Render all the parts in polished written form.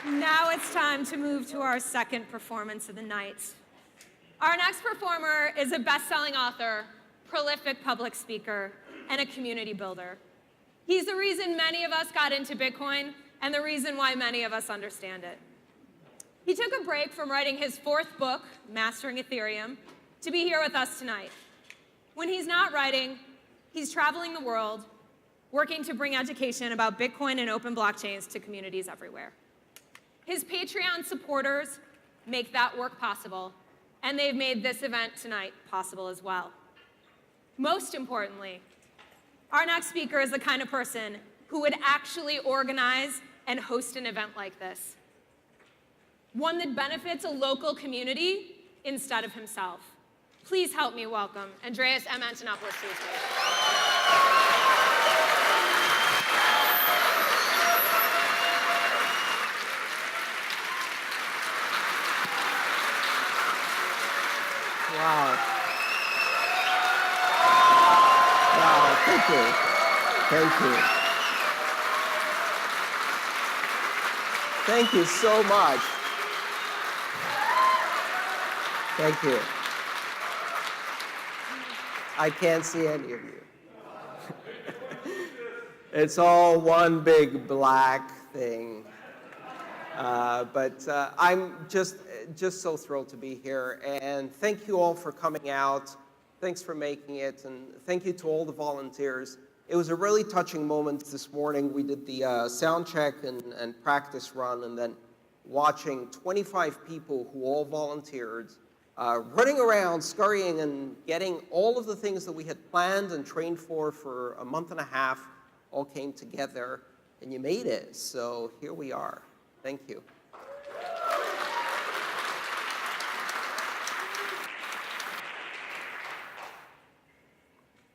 Now it's time to move to our second performance of the night. Our next performer is a best-selling author, prolific public speaker, and a community builder. He's the reason many of us got into Bitcoin and the reason why many of us understand it. He took a break from writing his fourth book, Mastering Ethereum, to be here with us tonight. When he's not writing, he's traveling the world, working to bring education about Bitcoin and open blockchains to communities everywhere. His Patreon supporters make that work possible, and they've made this event tonight possible as well. Most importantly, our next speaker is the kind of person who would actually organize and host an event like this. One that benefits a local community instead of himself. Please help me welcome Andreas M. Antonopoulos to the stage. Wow. Wow, thank you. Thank you. Thank you so much. Thank you. I can't see any of you. It's all one big black thing. But I'm just so thrilled to be here. And thank you all for coming out. Thanks for making it. And thank you to all the volunteers. It was a really touching moment this morning. We did the sound check and practice run, and then watching 25 people who all volunteered, running around, scurrying, and getting all of the things that we had planned and trained for a month and a half all came together, and you made it. So here we are. Thank you.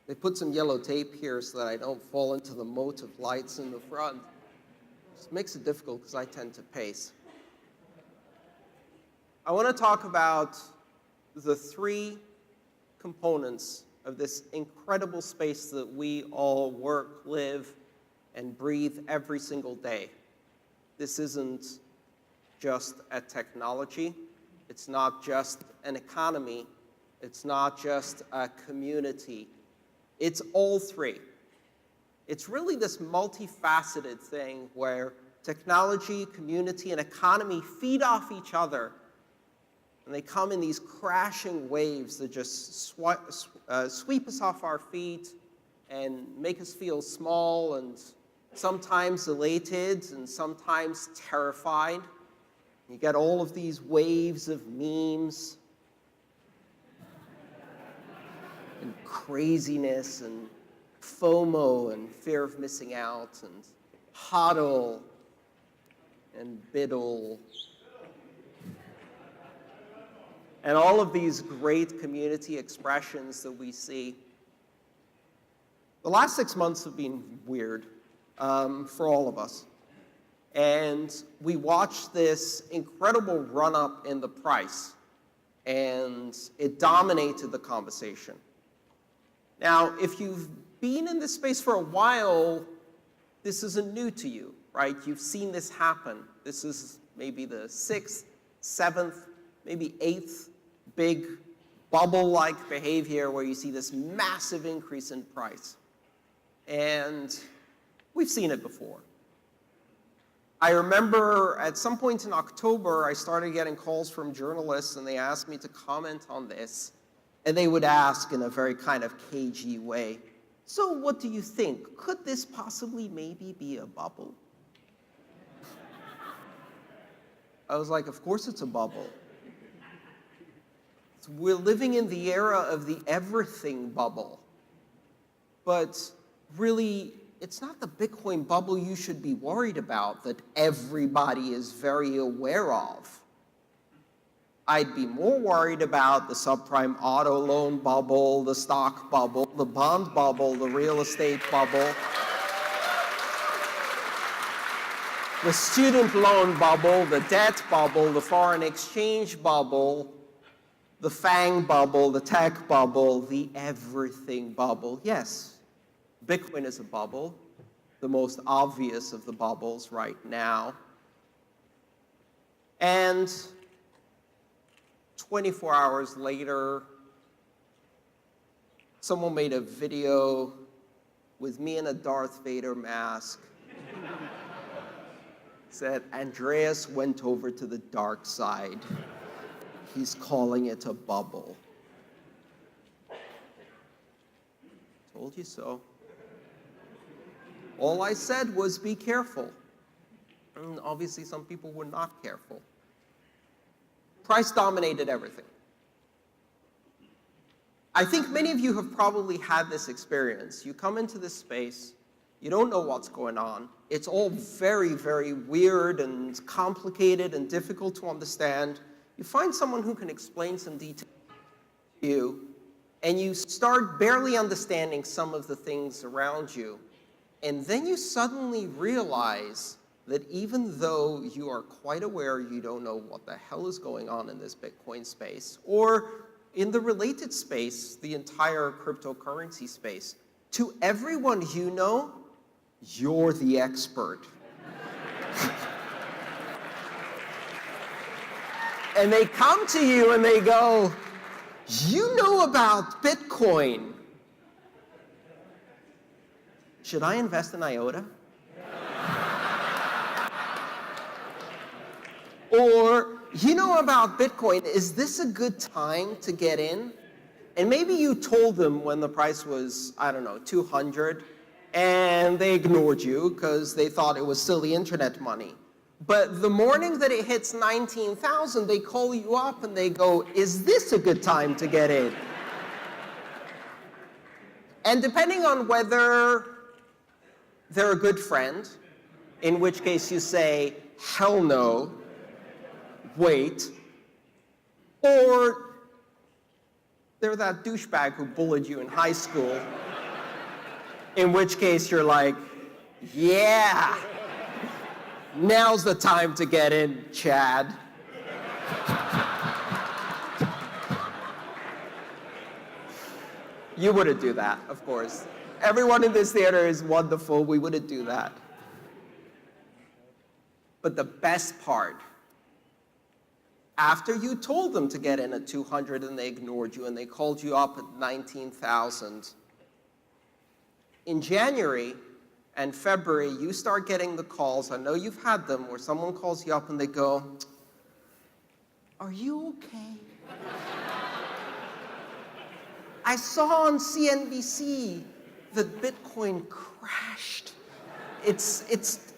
They put some yellow tape here so that I don't fall into the moat of lights in the front. It makes it difficult because I tend to pace. I want to talk about the three components of this incredible space that we all work, live, and breathe every single day. This isn't just a technology. It's not just an economy. It's not just a community. It's all three. It's really this multifaceted thing where technology, community, and economy feed off each other. And they come in these crashing waves that just sweep us off our feet and make us feel small and sometimes elated and sometimes terrified. You get all of these waves of memes and craziness and FOMO and fear of missing out and HODL and BIDL. And all of these great community expressions that we see. The last 6 months have been weird for all of us. And we watched this incredible run-up in the price, and it dominated the conversation. Now, if you've been in this space for a while, this isn't new to you, right? You've seen this happen. This is maybe the 6th, 7th, maybe 8th big bubble-like behavior where you see this massive increase in price. And we've seen it before. I remember at some point in October, I started getting calls from journalists, and they asked me to comment on this. And they would ask in a very kind of cagey way, so what do you think? Could this possibly maybe be a bubble? I was like, of course it's a bubble. We're living in the era of the everything bubble. But really, it's not the Bitcoin bubble you should be worried about that everybody is very aware of. I'd be more worried about the subprime auto loan bubble, the stock bubble, the bond bubble, the real estate bubble, the student loan bubble, the debt bubble, the foreign exchange bubble, the FANG bubble, the tech bubble, the everything bubble. Yes, Bitcoin is a bubble, the most obvious of the bubbles right now. And 24 hours later, someone made a video with me in a Darth Vader mask. Said, Andreas went over to the dark side. He's calling it a bubble. Told you so. All I said was be careful. And obviously some people were not careful. Price dominated everything. I think many of you have probably had this experience. You come into this space, you don't know what's going on. It's all very, very weird and complicated and difficult to understand. You find someone who can explain some details to you, and you start barely understanding some of the things around you. And then you suddenly realize that even though you are quite aware you don't know what the hell is going on in this Bitcoin space, or in the related space, the entire cryptocurrency space, to everyone you know, you're the expert. And they come to you and they go, you know about Bitcoin. Should I invest in IOTA? Or, you know about Bitcoin, is this a good time to get in? And maybe you told them when the price was, I don't know, 200, and they ignored you because they thought it was silly internet money. But the morning that it hits 19,000, they call you up and they go, is this a good time to get in? And depending on whether they're a good friend, in which case you say, hell no, wait, or they're that douchebag who bullied you in high school, in which case you're like, yeah, now's the time to get in, Chad. You wouldn't do that, of course. Everyone in this theater is wonderful. We wouldn't do that. But the best part, after you told them to get in at 200 and they ignored you and they called you up at 19,000, in January and February, you start getting the calls, I know you've had them, where someone calls you up and they go, are you okay? I saw on CNBC that Bitcoin crashed. It's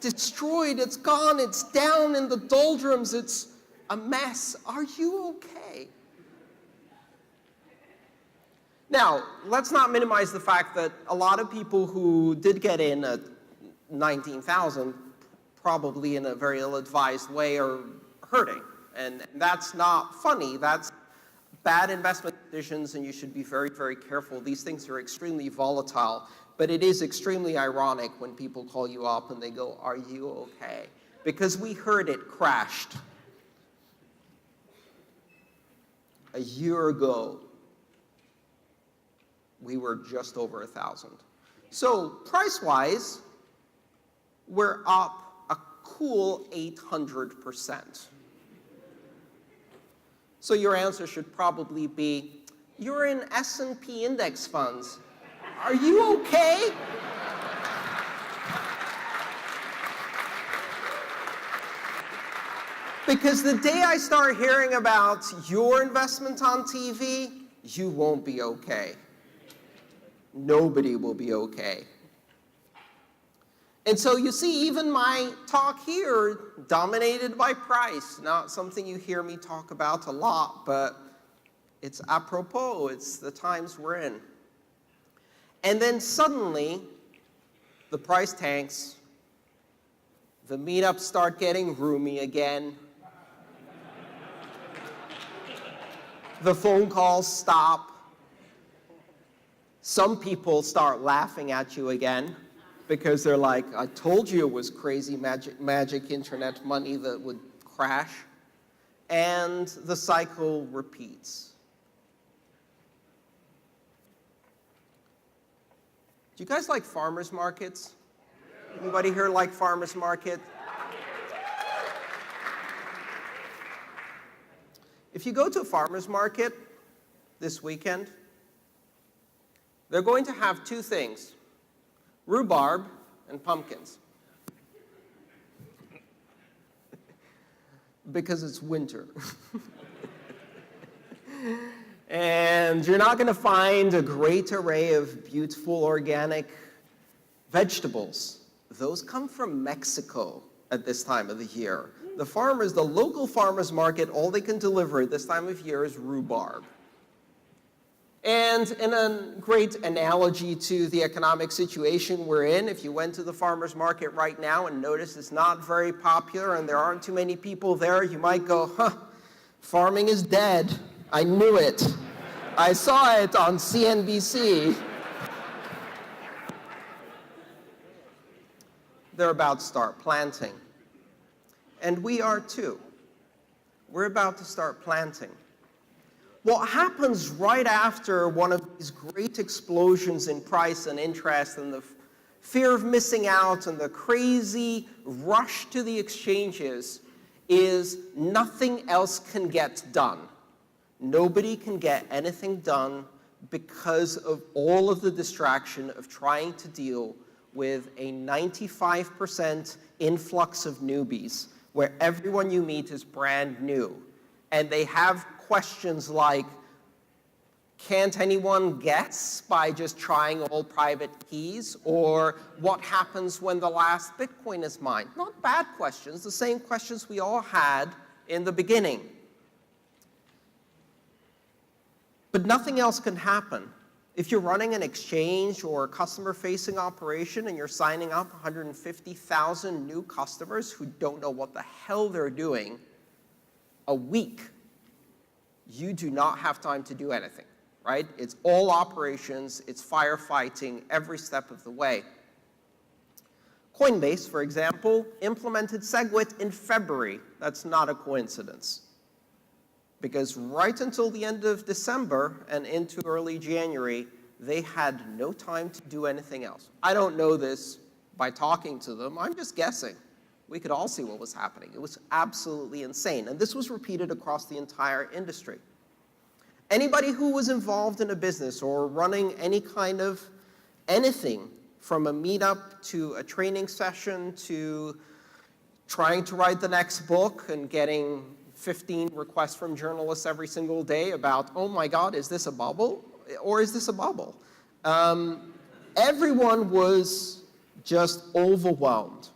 destroyed, it's gone, it's down in the doldrums, it's a mess. Are you okay? Now, let's not minimize the fact that a lot of people who did get in at 19,000, probably in a very ill-advised way, are hurting. And that's not funny. That's bad investment decisions, and you should be very, very careful. These things are extremely volatile, but it is extremely ironic when people call you up and they go, are you okay? Because we heard it crashed. A year ago, we were just over 1,000. So price-wise, we're up a cool 800%. So your answer should probably be, you're in S&P index funds. Are you okay? Because the day I start hearing about your investment on TV, you won't be okay. Nobody will be okay. And so you see, even my talk here, dominated by price, not something you hear me talk about a lot, but it's apropos, it's the times we're in. And then suddenly, the price tanks, the meetups start getting roomy again, the phone calls stop, some people start laughing at you again, because they're like, I told you it was crazy magic internet money that would crash. And the cycle repeats. Do you guys like farmers markets? Anybody here like farmers market? If you go to a farmer's market this weekend, they're going to have two things: rhubarb and pumpkins. Because it's winter. And you're not going to find a great array of beautiful organic vegetables. Those come from Mexico at this time of the year. The farmers, the local farmers market, all they can deliver at this time of year is rhubarb. And in a great analogy to the economic situation we're in, if you went to the farmer's market right now and noticed it's not very popular and there aren't too many people there, you might go, huh, farming is dead. I knew it. I saw it on CNBC. They're about to start planting. And we are too. We're about to start planting. What happens right after one of these great explosions in price and interest and the fear of missing out and the crazy rush to the exchanges is nothing else can get done. Nobody can get anything done because of all of the distraction of trying to deal with a 95% influx of newbies where everyone you meet is brand new. And they have questions like, can't anyone guess by just trying all private keys? Or what happens when the last Bitcoin is mined? Not bad questions, the same questions we all had in the beginning. But nothing else can happen. If you're running an exchange or a customer-facing operation and you're signing up 150,000 new customers who don't know what the hell they're doing a week, you do not have time to do anything, right? It's all operations, it's firefighting every step of the way. Coinbase, for example, implemented SegWit in February. That's not a coincidence. Because right until the end of December and into early January, they had no time to do anything else. I don't know this by talking to them. I'm just guessing. We could all see what was happening. It was absolutely insane. And this was repeated across the entire industry. Anybody who was involved in a business or running any kind of anything, from a meetup to a training session to trying to write the next book and getting 15 requests from journalists every single day about, oh my God, is this a bubble? Or is this a bubble? Everyone was just overwhelmed.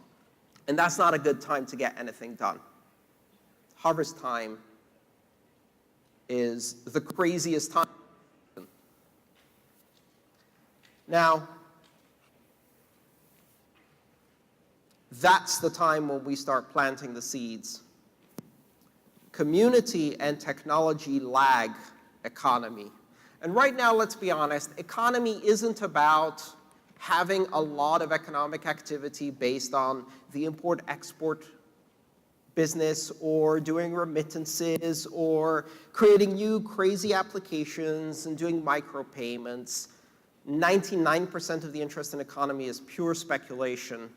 And that's not a good time to get anything done. Harvest time is the craziest time. Now, that's the time when we start planting the seeds. Community and technology lag economy. And right now, let's be honest, economy isn't about having a lot of economic activity based on the import-export business or doing remittances or creating new crazy applications and doing micropayments. 99% of the interest in economy is pure speculation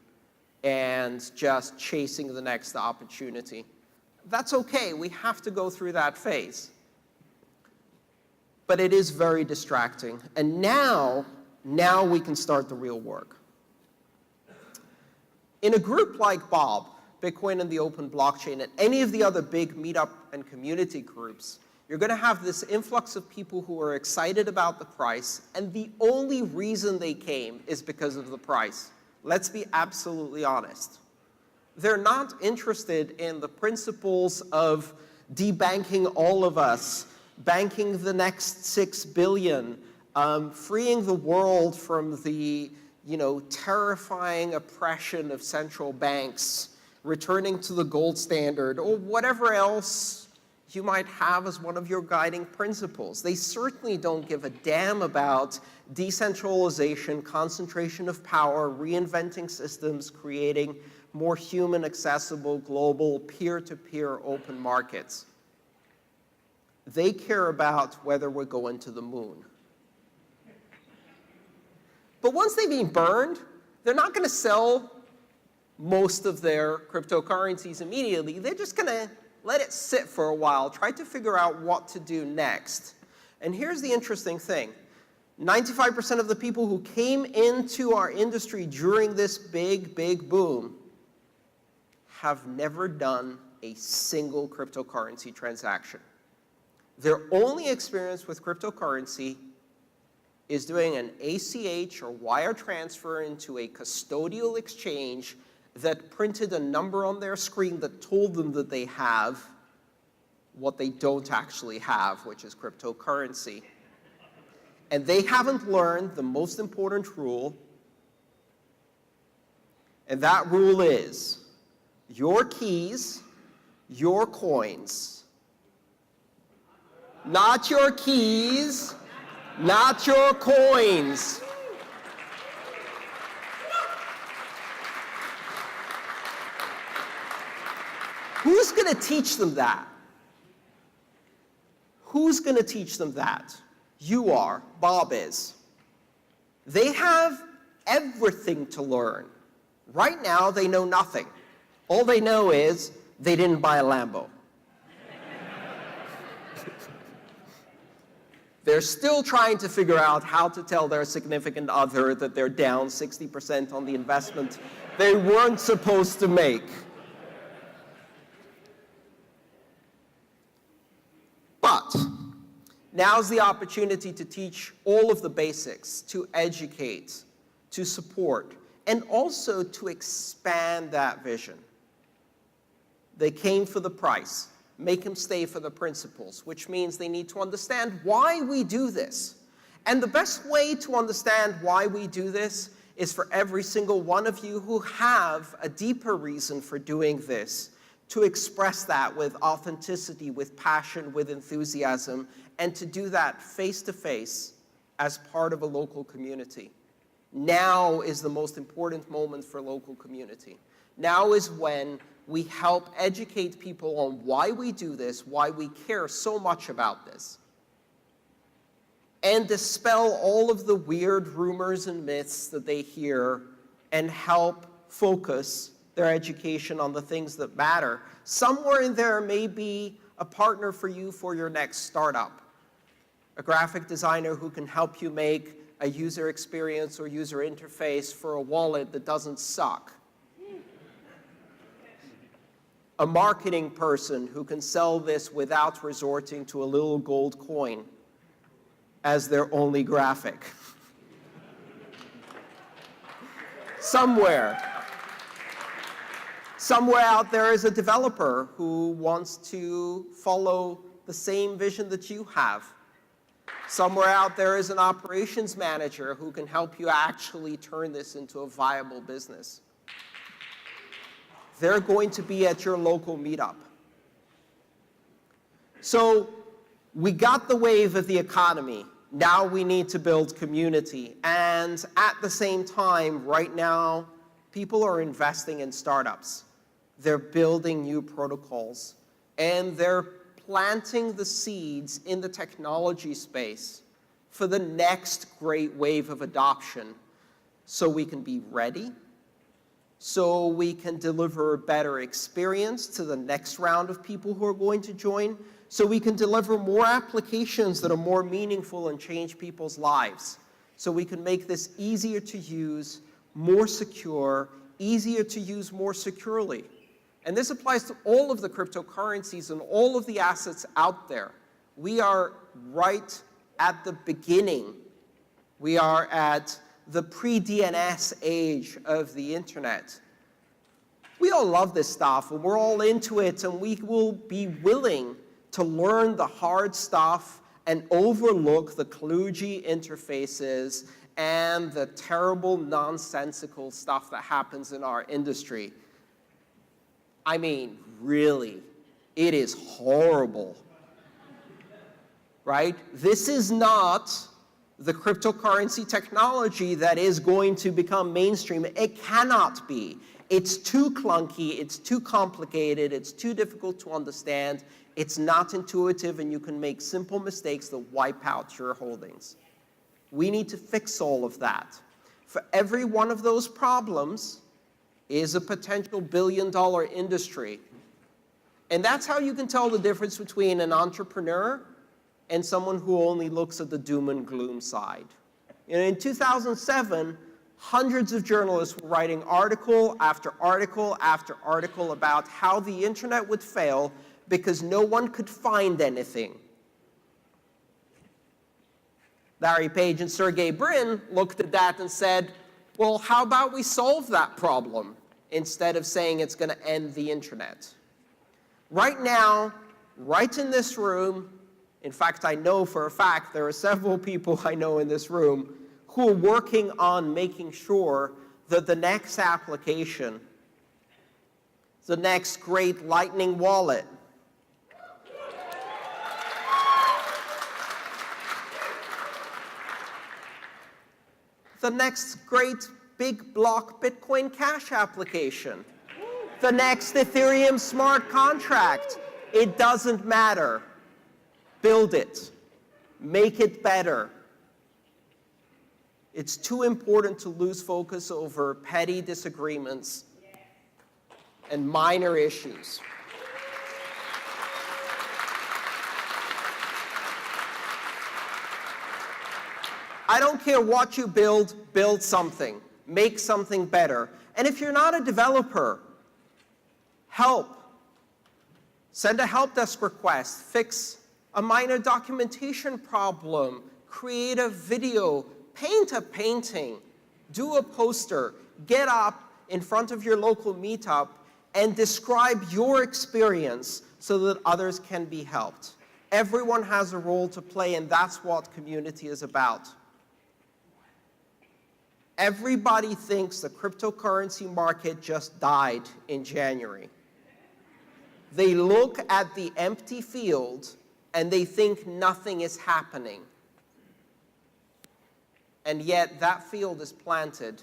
and just chasing the next opportunity. That's okay, we have to go through that phase. But it is very distracting. And now we can start the real work. In a group like Bob, Bitcoin and the Open Blockchain, and any of the other big meetup and community groups, you're going to have this influx of people who are excited about the price, and the only reason they came is because of the price. Let's be absolutely honest. They're not interested in the principles of debanking all of us, banking the next 6 billion, freeing the world from the terrifying oppression of central banks, returning to the gold standard, or whatever else you might have as one of your guiding principles. They certainly don't give a damn about decentralization, concentration of power, reinventing systems, creating more human, accessible, global, peer-to-peer open markets. They care about whether we're going to the moon. But once they've been burned, they're not going to sell most of their cryptocurrencies immediately. They're just going to let it sit for a while, try to figure out what to do next. And here's the interesting thing. 95% of the people who came into our industry during this big, big boom have never done a single cryptocurrency transaction. Their only experience with cryptocurrency is doing an ACH or wire transfer into a custodial exchange that printed a number on their screen that told them that they have what they don't actually have, which is cryptocurrency. And they haven't learned the most important rule, and that rule is your keys, your coins. Not your keys, not your coins. Who's going to teach them that? Who's going to teach them that? You are. Bob is. They have everything to learn. Right now, they know nothing. All they know is they didn't buy a Lambo. They're still trying to figure out how to tell their significant other that they're down 60% on the investment they weren't supposed to make. But now's the opportunity to teach all of the basics, to educate, to support, and also to expand that vision. They came for the price. Make them stay for the principles, which means they need to understand why we do this. And the best way to understand why we do this is for every single one of you who have a deeper reason for doing this to express that with authenticity, with passion, with enthusiasm, and to do that face-to-face as part of a local community. Now is the most important moment for local community. Now is when we help educate people on why we do this, why we care so much about this, and dispel all of the weird rumors and myths that they hear and help focus their education on the things that matter. Somewhere in there may be a partner for you for your next startup, a graphic designer who can help you make a user experience or user interface for a wallet that doesn't suck, a marketing person who can sell this without resorting to a little gold coin as their only graphic. Somewhere out there is a developer who wants to follow the same vision that you have. Somewhere out there is an operations manager who can help you actually turn this into a viable business. They're going to be at your local meetup. So we got the wave of the economy. Now we need to build community. And at the same time, right now, people are investing in startups. They're building new protocols. And they're planting the seeds in the technology space for the next great wave of adoption so we can be ready, so we can deliver a better experience to the next round of people who are going to join, so we can deliver more applications that are more meaningful and change people's lives, so we can make this easier to use, more secure, easier to use more securely. And this applies to all of the cryptocurrencies and all of the assets out there. We are right at the beginning. We are at the pre-DNS age of the internet. We all love this stuff, and we're all into it, and we will be willing to learn the hard stuff and overlook the kludgy interfaces and the terrible, nonsensical stuff that happens in our industry. I mean, really, it is horrible, right? This is not the cryptocurrency technology that is going to become mainstream. It cannot be. It's too clunky, it's too complicated, it's too difficult to understand, it's not intuitive, and you can make simple mistakes that wipe out your holdings. We need to fix all of that. For every one of those problems is a potential billion-dollar industry. And that's how you can tell the difference between an entrepreneur and someone who only looks at the doom and gloom side. And in 2007, hundreds of journalists were writing article after article after article about how the internet would fail because no one could find anything. Larry Page and Sergey Brin looked at that and said, well, how about we solve that problem instead of saying it's going to end the internet? Right now, right in this room, in fact, I know for a fact there are several people I know in this room who are working on making sure that the next application, the next great Lightning wallet, the next great big block Bitcoin Cash application, the next Ethereum smart contract, it doesn't matter. Build it. Make it better. It's too important to lose focus over petty disagreements and minor issues. I don't care what you build something. Make something better. And if you're not a developer, help. Send a help desk request. Fix a minor documentation problem. Create a video. Paint a painting. Do a poster. Get up in front of your local meetup and describe your experience so that others can be helped. Everyone has a role to play, and that's what community is about. Everybody thinks the cryptocurrency market just died in January. They look at the empty field and they think nothing is happening. And yet that field is planted,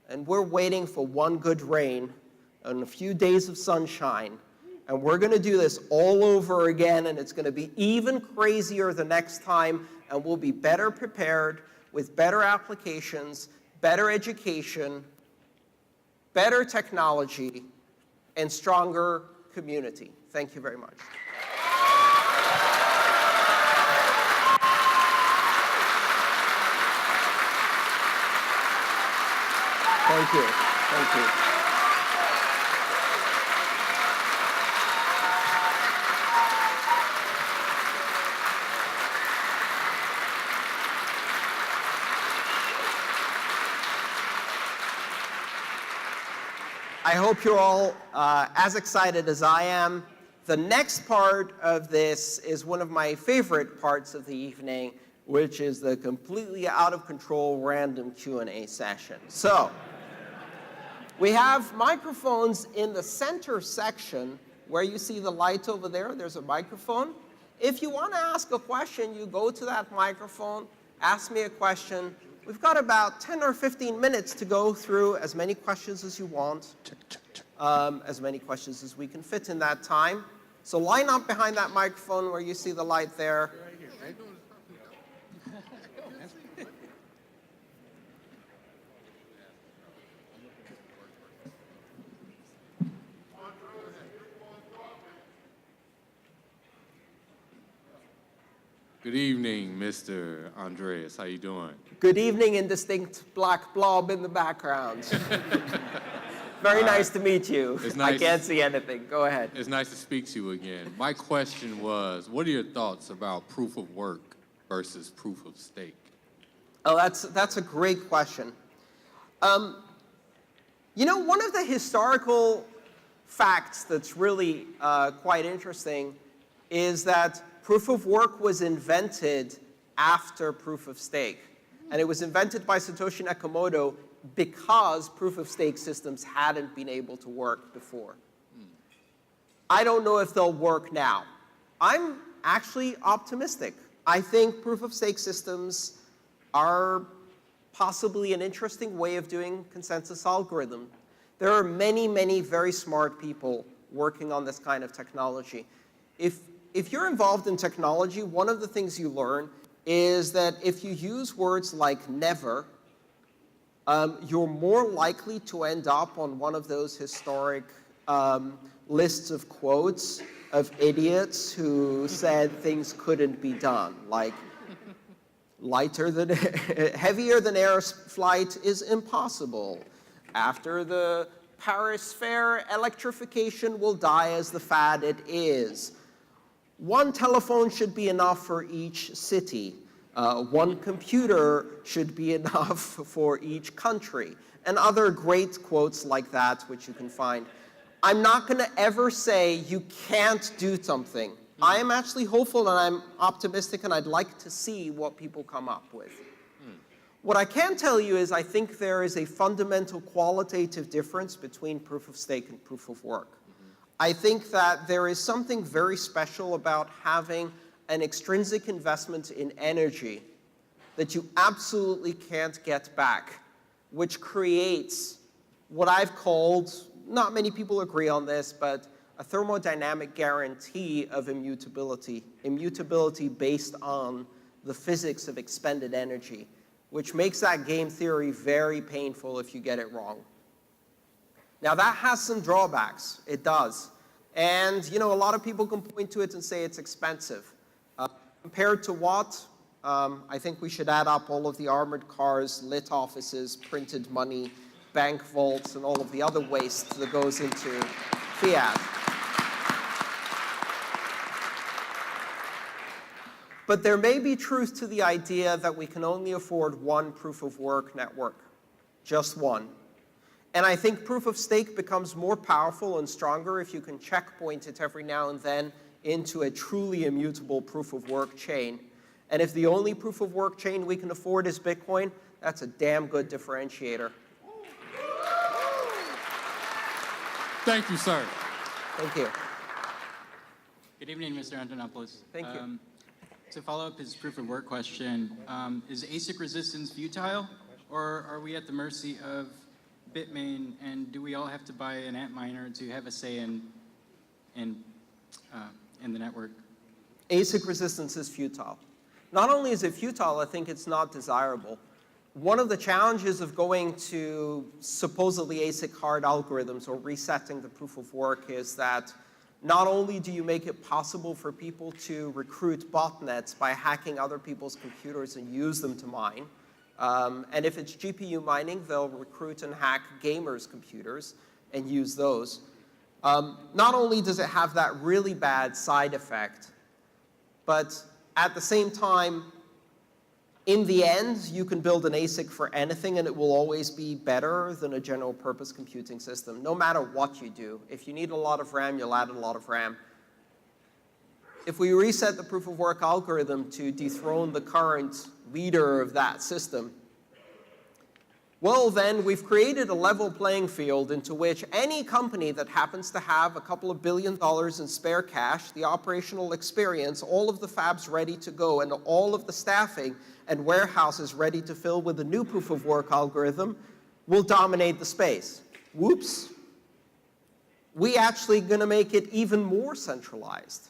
and we're waiting for one good rain and a few days of sunshine, and we're going to do this all over again, and it's going to be even crazier the next time, and we'll be better prepared with better applications, better education, better technology, and stronger community. Thank you very much. Thank you. Thank you. I hope you're all as excited as I am. The next part of this is one of my favorite parts of the evening, which is the completely out of control random Q&A session. So, we have microphones in the center section where you see the light over there. There's a microphone. If you want to ask a question, you go to that microphone, ask me a question. We've got about 10 or 15 minutes to go through as many questions as you want, as many questions as we can fit in that time. So line up behind that microphone where you see the light there. Good evening, Mr. Andreas. How you doing? Good evening, indistinct black blob in the background. Very nice to meet you. It's nice. I can't see anything. Go ahead. It's nice to speak to you again. My question was, what are your thoughts about proof of work versus proof of stake? Oh, that's a great question. You know, one of the historical facts that's really quite interesting is that proof of work was invented after proof of stake. And it was invented by Satoshi Nakamoto because proof of stake systems hadn't been able to work before. I don't know if they'll work now. I'm actually optimistic. I think proof of stake systems are possibly an interesting way of doing consensus algorithm. There are many, many very smart people working on this kind of technology. If you're involved in technology, one of the things you learn is that if you use words like never, you're more likely to end up on one of those historic lists of quotes of idiots who said things couldn't be done, like heavier than air flight is impossible. After the Paris Fair, electrification will die as the fad it is. One telephone should be enough for each city. One computer should be enough for each country. And other great quotes like that, which you can find. I'm not going to ever say you can't do something. I am actually hopeful and I'm optimistic, and I'd like to see what people come up with. What I can tell you is I think there is a fundamental qualitative difference between proof of stake and proof of work. I think that there is something very special about having an extrinsic investment in energy that you absolutely can't get back, which creates what I've called, not many people agree on this, but a thermodynamic guarantee of immutability. Immutability based on the physics of expended energy, which makes that game theory very painful if you get it wrong. Now that has some drawbacks, it does. And a lot of people can point to it and say it's expensive. Compared to what? I think we should add up all of the armored cars, lit offices, printed money, bank vaults, and all of the other waste that goes into fiat. But there may be truth to the idea that we can only afford one proof of work network, just one. And I think proof of stake becomes more powerful and stronger if you can checkpoint it every now and then into a truly immutable proof of work chain. And if the only proof of work chain we can afford is Bitcoin, that's a damn good differentiator. Thank you, sir. Thank you. Good evening, Mr. Antonopoulos. Thank you. To follow up his proof of work question, is ASIC resistance futile, or are we at the mercy of Bitmain, and do we all have to buy an Antminer to have a say in the network? ASIC resistance is futile. Not only is it futile, I think it's not desirable. One of the challenges of going to supposedly ASIC hard algorithms or resetting the proof of work is that not only do you make it possible for people to recruit botnets by hacking other people's computers and use them to mine, and if it's GPU mining, they'll recruit and hack gamers' computers and use those. Not only does it have that really bad side effect, but at the same time, in the end, you can build an ASIC for anything, and it will always be better than a general purpose computing system, no matter what you do. If you need a lot of RAM, you'll add a lot of RAM. If we reset the proof of work algorithm to dethrone the current leader of that system, well, then we've created a level playing field into which any company that happens to have a couple of $1 billion in spare cash, the operational experience, all of the fabs ready to go, and all of the staffing and warehouses ready to fill with the new proof of work algorithm will dominate the space. Whoops. We actually going to make it even more centralized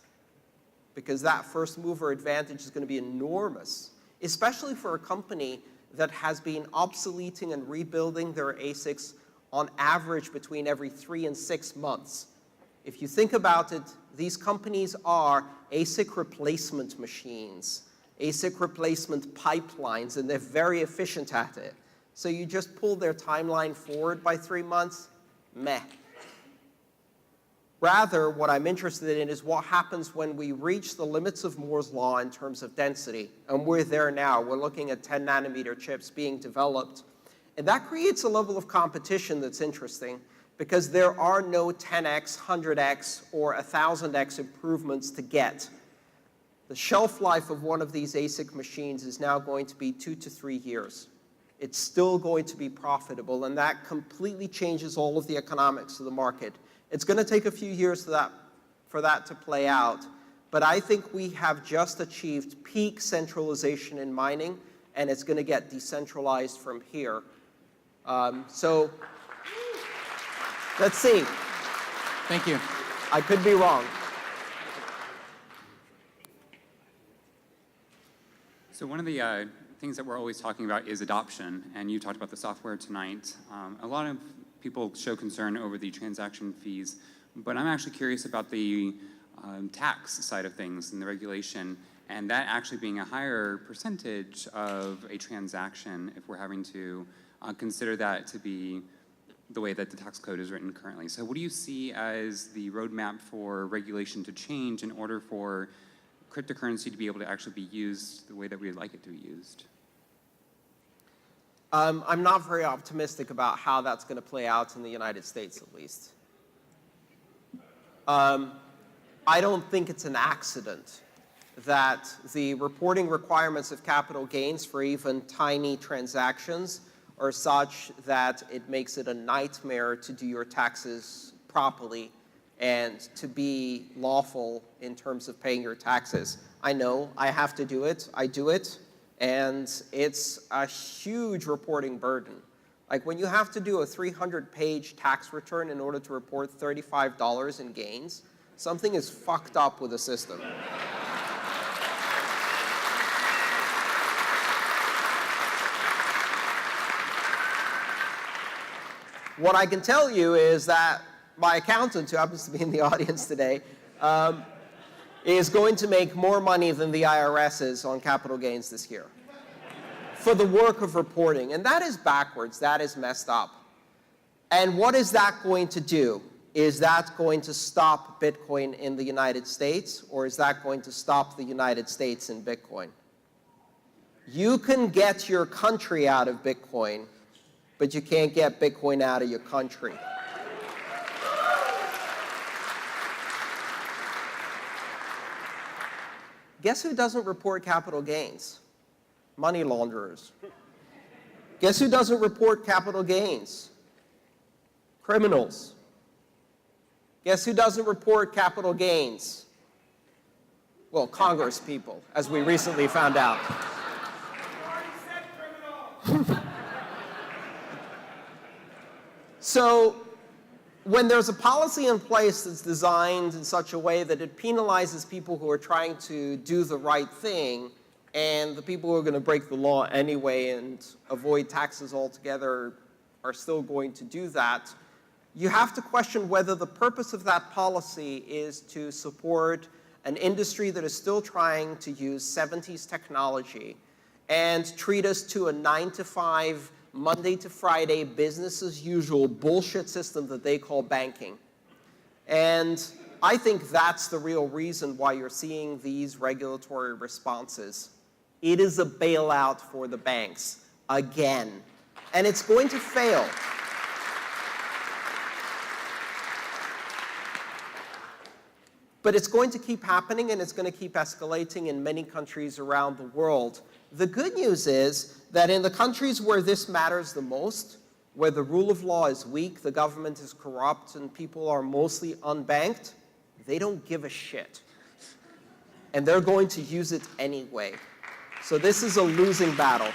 because that first mover advantage is going to be enormous, especially for a company that has been obsoleting and rebuilding their ASICs on average between every 3 and 6 months. If you think about it, these companies are ASIC replacement machines, ASIC replacement pipelines, and they're very efficient at it. So you just pull their timeline forward by 3 months, meh. Rather, what I'm interested in is what happens when we reach the limits of Moore's law in terms of density. And we're there now. We're looking at 10 nanometer chips being developed. And that creates a level of competition that's interesting because there are no 10x, 100x, or 1,000x improvements to get. The shelf life of one of these ASIC machines is now going to be 2 to 3 years. It's still going to be profitable, and that completely changes all of the economics of the market. It's going to take a few years for that to play out, but I think we have just achieved peak centralization in mining, and it's going to get decentralized from here. So let's see. Thank you. I could be wrong. So one of the things that we're always talking about is adoption, and you talked about the software tonight. A lot of people show concern over the transaction fees But I'm actually curious about the tax side of things and the regulation, and that actually being a higher percentage of a transaction if we're having to consider that to be the way that the tax code is written currently. So what do you see as the roadmap for regulation to change in order for cryptocurrency to be able to actually be used the way that we would like it to be used? I'm not very optimistic about how that's going to play out in the United States, at least. I don't think it's an accident that the reporting requirements of capital gains for even tiny transactions are such that it makes it a nightmare to do your taxes properly and to be lawful in terms of paying your taxes. I know I have to do it. I do it. And it's a huge reporting burden. Like when you have to do a 300-page tax return in order to report $35 in gains, something is fucked up with the system. What I can tell you is that my accountant, who happens to be in the audience today, is going to make more money than the IRS is on capital gains this year for the work of reporting. And that is backwards. That is messed up. And what is that going to do? Is that going to stop Bitcoin in the United States, or is that going to stop the United States in Bitcoin? You can get your country out of Bitcoin, but you can't get Bitcoin out of your country. Guess who doesn't report capital gains? Money launderers. Guess who doesn't report capital gains? Criminals. Guess who doesn't report capital gains? Well, Congress people, as we recently found out. So when there's a policy in place that's designed in such a way that it penalizes people who are trying to do the right thing, and the people who are going to break the law anyway and avoid taxes altogether are still going to do that, you have to question whether the purpose of that policy is to support an industry that is still trying to use 70s technology and treat us to a 9-to-5, Monday to Friday, business as usual bullshit system that they call banking. And I think that's the real reason why you're seeing these regulatory responses. It is a bailout for the banks, again. And it's going to fail. But it's going to keep happening, and it's going to keep escalating in many countries around the world. The good news is that in the countries where this matters the most, where the rule of law is weak, the government is corrupt, and people are mostly unbanked, they don't give a shit. And they're going to use it anyway. So this is a losing battle.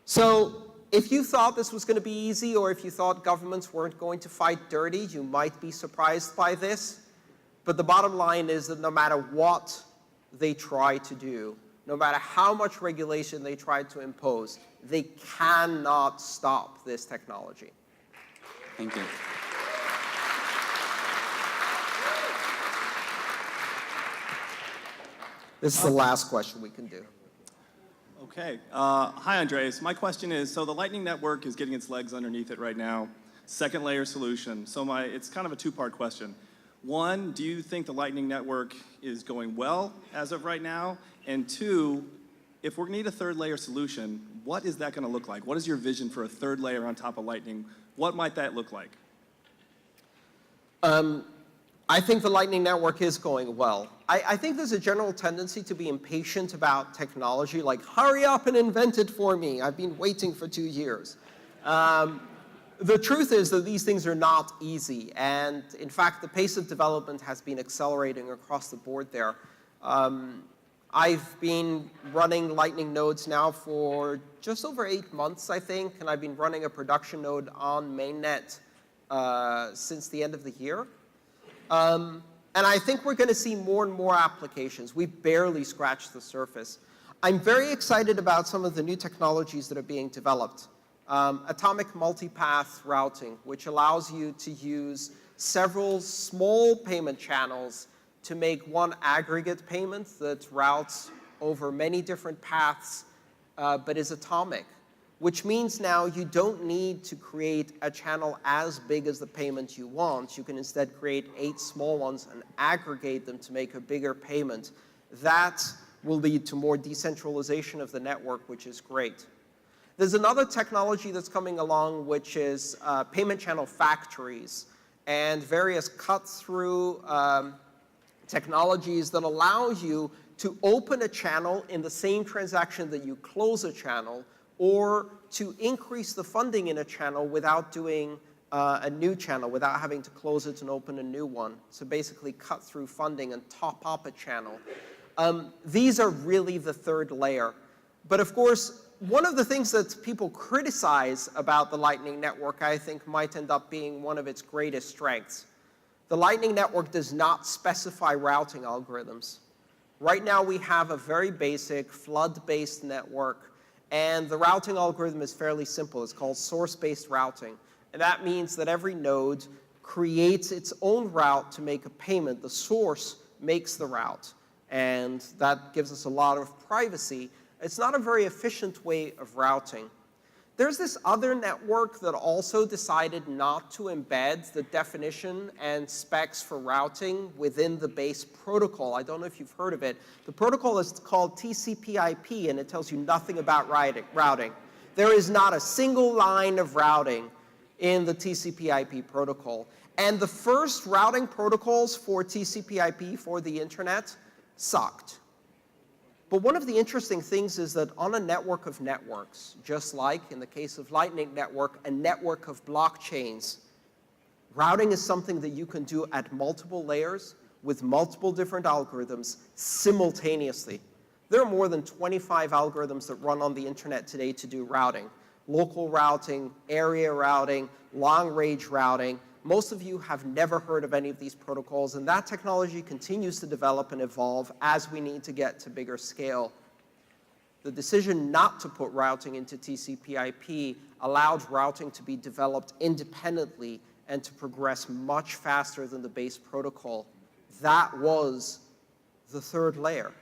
So if you thought this was going to be easy, or if you thought governments weren't going to fight dirty, you might be surprised by this. But the bottom line is that no matter what they try to do, no matter how much regulation they try to impose, they cannot stop this technology. Thank you. This is the last question we can do. Okay. Hi, Andreas. My question is, so the Lightning Network is getting its legs underneath it right now. Second layer solution. So it's kind of a two-part question. One, do you think the Lightning Network is going well as of right now? And two, if we need a third layer solution, what is that going to look like? What is your vision for a third layer on top of Lightning? What might that look like? I think the Lightning Network is going well. I think there's a general tendency to be impatient about technology, like, hurry up and invent it for me. I've been waiting for 2 years. The truth is that these things are not easy. And in fact, the pace of development has been accelerating across the board there. I've been running Lightning nodes now for just over 8 months, I think, and I've been running a production node on mainnet since the end of the year. And I think we're going to see more and more applications. We barely scratched the surface. I'm very excited about some of the new technologies that are being developed. atomic multipath routing, which allows you to use several small payment channels to make one aggregate payment that routes over many different paths, but is atomic, which means now you don't need to create a channel as big as the payment you want. You can instead create 8 small ones and aggregate them to make a bigger payment. That will lead to more decentralization of the network, which is great. There's another technology that's coming along, which is payment channel factories and various cut-through technologies that allow you to open a channel in the same transaction that you close a channel, or to increase the funding in a channel without doing a new channel, without having to close it and open a new one. So basically cut through funding and top up a channel. These are really the third layer. But of course, one of the things that people criticize about the Lightning Network, I think, might end up being one of its greatest strengths. The Lightning Network does not specify routing algorithms. Right now, we have a very basic flood-based network, and the routing algorithm is fairly simple. It's called source-based routing. And that means that every node creates its own route to make a payment. The source makes the route, and that gives us a lot of privacy. It's not a very efficient way of routing. There's this other network that also decided not to embed the definition and specs for routing within the base protocol. I don't know if you've heard of it. The protocol is called TCP/IP, and it tells you nothing about routing. There is not a single line of routing in the TCP/IP protocol. And the first routing protocols for TCP/IP for the internet sucked. But one of the interesting things is that on a network of networks, just like in the case of Lightning Network, a network of blockchains, routing is something that you can do at multiple layers with multiple different algorithms simultaneously. There are more than 25 algorithms that run on the internet today to do routing. Local routing, area routing, long-range routing. Most of you have never heard of any of these protocols, and that technology continues to develop and evolve as we need to get to bigger scale. The decision not to put routing into TCP/IP allowed routing to be developed independently and to progress much faster than the base protocol. That was the third layer.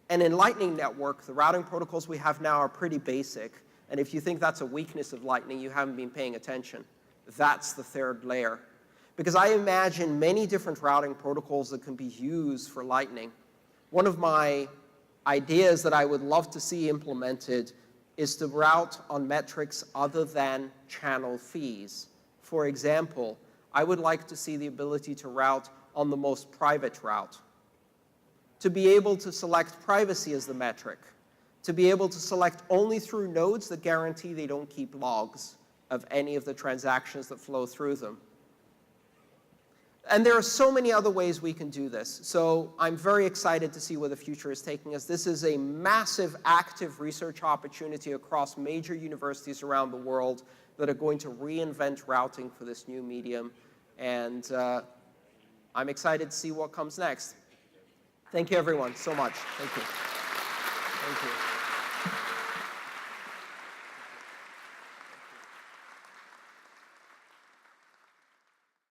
And in Lightning Network, the routing protocols we have now are pretty basic. And if you think that's a weakness of Lightning, you haven't been paying attention. That's the third layer. Because I imagine many different routing protocols that can be used for Lightning. One of my ideas that I would love to see implemented is to route on metrics other than channel fees. For example, I would like to see the ability to route on the most private route, to be able to select privacy as the metric, to be able to select only through nodes that guarantee they don't keep logs of any of the transactions that flow through them. And there are so many other ways we can do this. So I'm very excited to see where the future is taking us. This is a massive, active research opportunity across major universities around the world that are going to reinvent routing for this new medium. And I'm excited to see what comes next. Thank you, everyone, so much. Thank you. Thank you.